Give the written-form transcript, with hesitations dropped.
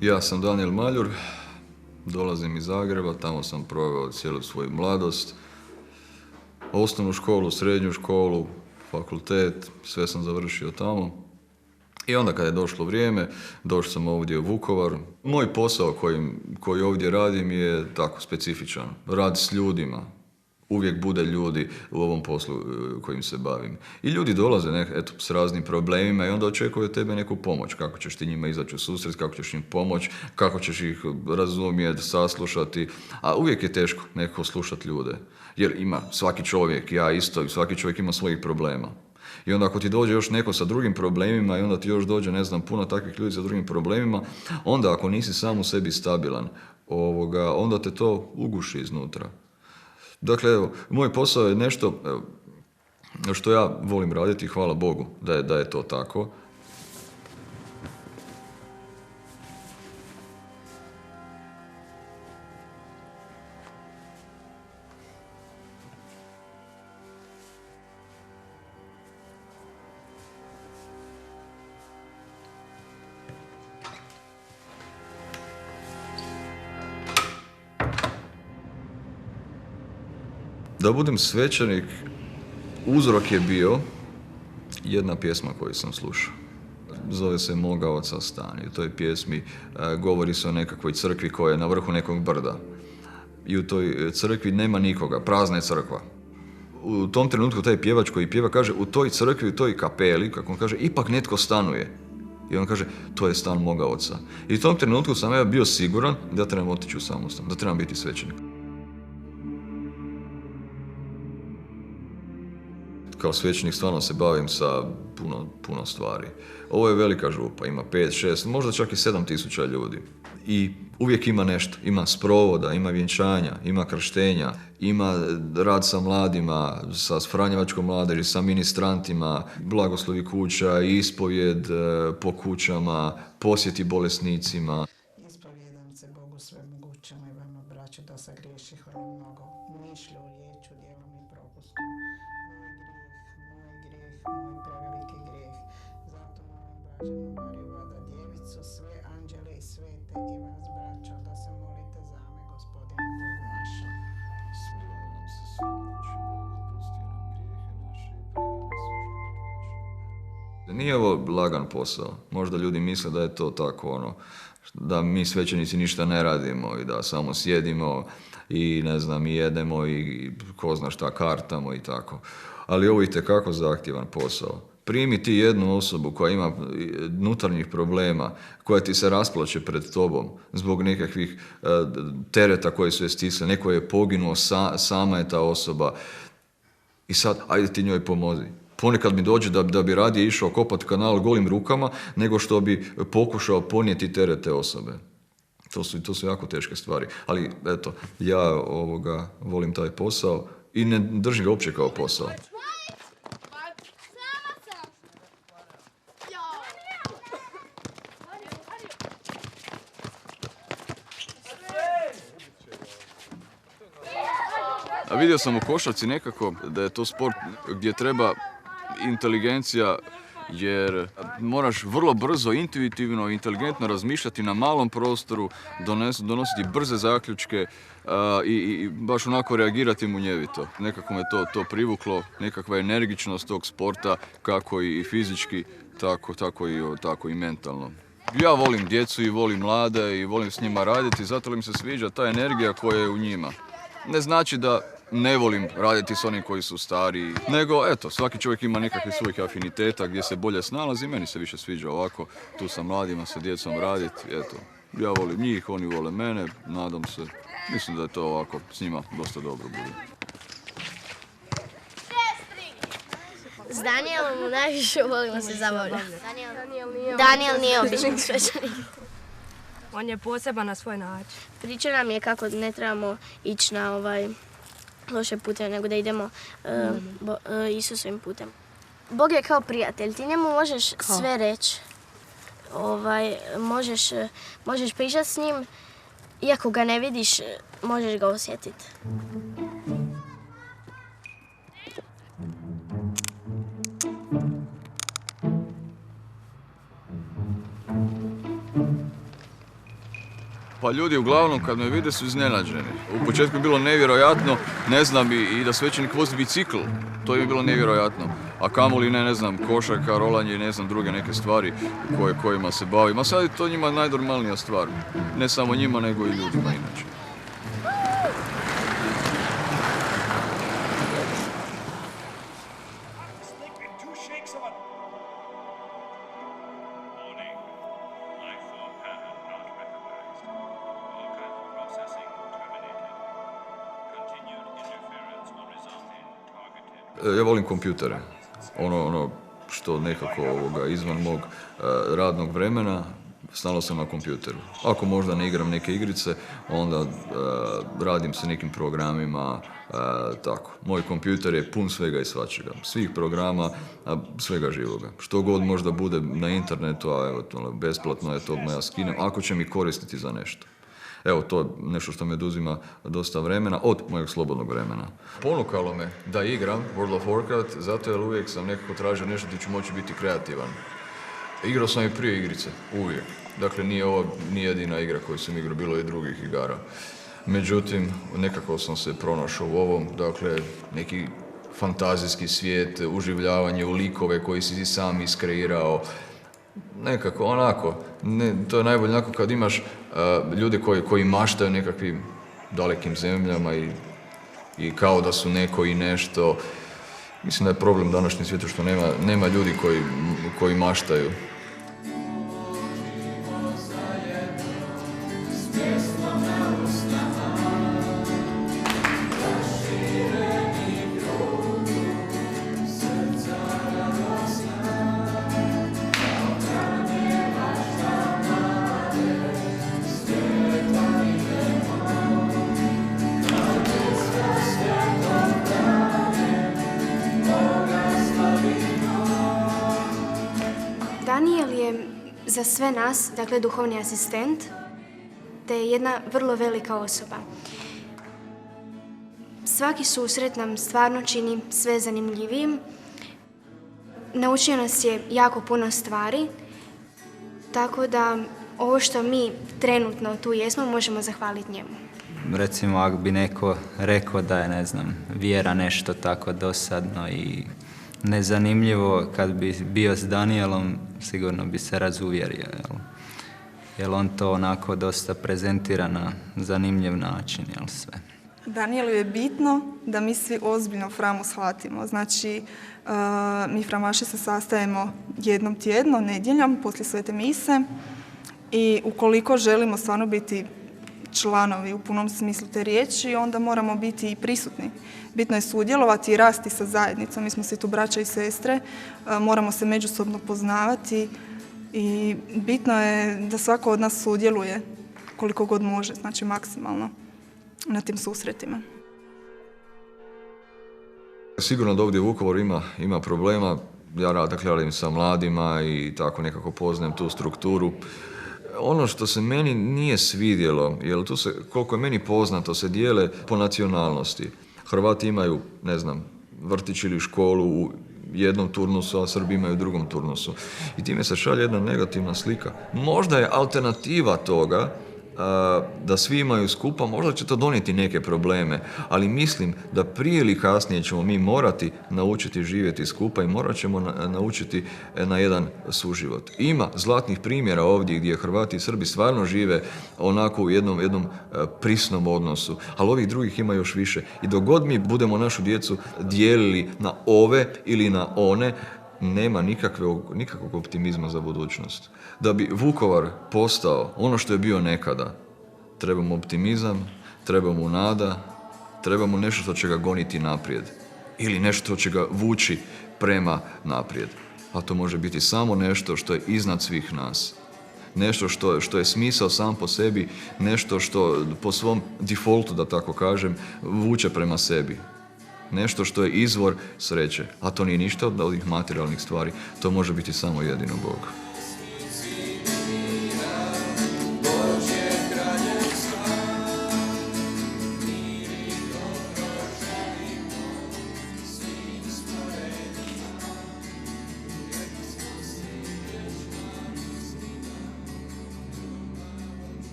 Ja sam Danijel Maljur, dolazim iz Zagreba, tamo sam proveo cijelu svoju mladost. Osnovnu školu, srednju školu, fakultet, sve sam završio tamo. I onda kad je došlo vrijeme, došao sam ovdje u Vukovar. Moj posao koji ovdje radim je tako specifičan. Rad s ljudima. Uvijek bude ljudi u ovom poslu kojim se bavim. I ljudi dolaze s raznim problemima i onda očekuju od tebe neku pomoć. Kako ćeš ti njima izaći u susret, kako ćeš im pomoći, kako ćeš ih razumjeti, saslušati. A uvijek je teško nekako slušati ljude. Jer ima svaki čovjek, ja isto, svaki čovjek ima svojih problema. I onda ako ti dođe još neko sa drugim problemima i onda ti još dođe, puno takvih ljudi sa drugim problemima, onda ako nisi sam u sebi stabilan, onda te to uguši iznutra. Dakle, evo, moj posao je nešto što ja volim raditi, hvala Bogu da je to tako. Da budem svećenik, uzrok je bio jedna pjesma koju sam slušao. Zove se Moga oca stan. I u toj pjesmi govori se o nekakvoj crkvi koja je na vrhu nekog brda. I u toj crkvi nema nikoga, prazna je crkva. U tom trenutku taj pjevač koji pjeva kaže u toj crkvi, u toj kapeli, kako on kaže, ipak netko stanuje. I on kaže, to je stan moga oca. I u tom trenutku sam ja bio siguran da trebam otići u samostan, da trebam biti svećenik. Kao svećenik stvarno se bavim sa puno stvari. Ovo je velika župa, ima 5, 6, možda čak i 7.000 ljudi. I uvijek ima nešto, ima sprovoda, ima vjenčanja, ima krštenja, ima rad sa mladima, sa franjevačkom mladeži, sa ministrantima, blagoslovi kuća, ispovjed po kućama, posjeti bolesnicima. Ispovjedam se Bogu svemogućemu i vama, braćo, da sagriješih mnogo mišlju, riječu, djelom i propustom. Moj preveliki grijeh. Zato molim Blaženu Mariju, Vlada Djevicu, sve anđele i svete i vas, braćo, da se molite za me, Gospodine Bogu našem. Smiluje nam se svemogući Bog, oprosti nam grijehe naše i prijevi nas u. Nije ovo lagan posao. Možda ljudi misle da je to tako da mi svećenici ništa ne radimo i da samo sjedimo i i jedemo i ko zna šta kartamo i tako. Ali ovo je itekako zahtjevan posao. Primi ti jednu osobu koja ima unutarnjih problema, koja ti se rasplače pred tobom zbog nekakvih tereta koje su je stisle, neko je poginuo, sama je ta osoba i sad ajde ti njoj pomozi. Ponekad mi dođe da bi radije išao kopati kanal golim rukama nego što bi pokušao ponijeti teret te osobe. To su jako teške stvari. Ali eto, ja volim taj posao i ne držim ga uopće kao posao. A vidio sam u košarci nekako da je to sport gdje treba inteligencija, jer moraš vrlo brzo, intuitivno, inteligentno razmišljati na malom prostoru, donositi brze zaključke i baš onako reagirati munjevito. Nekako me to privuklo, nekakva energičnost tog sporta, kako i fizički, tako i mentalno. Ja volim djecu i volim mlade i volim s njima raditi, zato mi se sviđa ta energija koja je u njima. Ne znači da ne volim raditi s onim koji su stariji, nego eto, svaki čovjek ima nekakvih svojih afiniteta gdje se bolje snalazi. Meni se više sviđa ovako, tu sa mladima, sa djecom raditi, eto. Ja volim njih, oni vole mene, nadam se. Mislim da je to ovako s njima dosta dobro bude. S Danijelom najviše volimo se zabavljati. Daniel nije običan svećenik. On je poseban na svoj način. Priča nam je kako ne trebamo ići na loše pute, nego da idemo Isusovim putem. Bog je kao prijatelj, ti njemu možeš sve reći. Možeš pričati s njim, iako ga ne vidiš, možeš ga osjetiti. Pa ljudi uglavnom kad me vide su iznenađeni. U početku je bilo nevjerojatno, ne znam, i da svećenik vozi bicikl. To je bilo nevjerojatno. A kamoli ne znam, košarka, rolanje i ne znam druge neke stvari kojima se bavim. A sad je to njima najnormalnija stvar. Ne samo njima, nego i ljudima inače. Ja volim kompjutere. Ono što nekako izvan mog radnog vremena, stalno sam na kompjuteru. Ako možda ne igram neke igrice, onda radim se nekim programima, tako. Moj kompjuter je pun svega i svačega. Svih programa, svega živoga. Što god možda bude na internetu, a evo, besplatno je to, ja skinem, ako će mi koristiti za nešto. Evo, to je nešto što me oduzima dosta vremena, od mojeg slobodnog vremena. Ponukalo me da igram World of Warcraft, zato jer uvijek sam nekako tražio nešto gdje ću moći biti kreativan. Igrao sam i prije igrice, uvijek. Dakle, nije ovo ni jedina igra koju sam igrao, bilo je drugih igara. Međutim, nekako sam se pronašao u ovom, dakle, neki fantazijski svijet, uživljavanje u likove koji si sam iskreirao. Nekako, onako, to je najbolje onako kad imaš ljude koji maštaju nekakvim dalekim zemljama i kao da su neko i nešto. Mislim da je problem u današnjem svijetu što nema ljudi koji maštaju. Daniel je za sve nas, dakle, duhovni asistent, te je jedna vrlo velika osoba. Svaki susret nam stvarno čini sve zanimljivijim. Naučio nas je jako puno stvari, tako da ovo što mi trenutno tu jesmo, možemo zahvaliti njemu. Recimo, ako bi neko rekao da je, ne znam, vjera nešto tako dosadno i nezanimljivo, kad bi bio s Danielom, sigurno bi se razuvjerio, jer on to onako dosta prezentira na zanimljiv način, jel sve. Danielu je bitno da mi svi ozbiljno framu shvatimo. Znači, mi framaši se sastajemo jednom tjedno, nedjeljom, poslije svete mise i ukoliko želimo stvarno biti članovi u punom smislu te riječi, onda moramo biti i prisutni. Bitno je sudjelovati i rasti sa zajednicom. Mi smo svi tu braća i sestre, moramo se međusobno poznavati i bitno je da svako od nas sudjeluje koliko god može, znači maksimalno na tim susretima. Sigurno da ovdje u Vukovaru ima problema. Ja radim sa mladima i tako nekako poznajem tu strukturu. Ono što se meni nije svidjelo, jer tu se, koliko je meni poznato, se dijele po nacionalnosti. Hrvati imaju, ne znam, vrtić ili školu u jednom turnusu, a Srbi imaju u drugom turnusu. I time se šalje jedna negativna slika. Možda je alternativa toga da svi imaju skupa, možda će to donijeti neke probleme, ali mislim da prije ili kasnije ćemo mi morati naučiti živjeti skupa i morat ćemo naučiti na jedan suživot. Ima zlatnih primjera ovdje gdje Hrvati i Srbi stvarno žive onako u jednom prisnom odnosu, ali ovih drugih ima još više. I dok god mi budemo našu djecu dijelili na ove ili na one, nema nikakvog optimizma za budućnost. Da bi Vukovar postao ono što je bio nekada, trebamo optimizam, trebamo nada, trebamo nešto što će ga goniti naprijed ili nešto što će ga vući prema naprijed. A to može biti samo nešto što je iznad svih nas. Nešto što je smisao sam po sebi, nešto što po svom defaultu, da tako kažem, vuče prema sebi. Nešto što je izvor sreće, a to nije ništa od ovih materijalnih stvari, to može biti samo jedino Bog.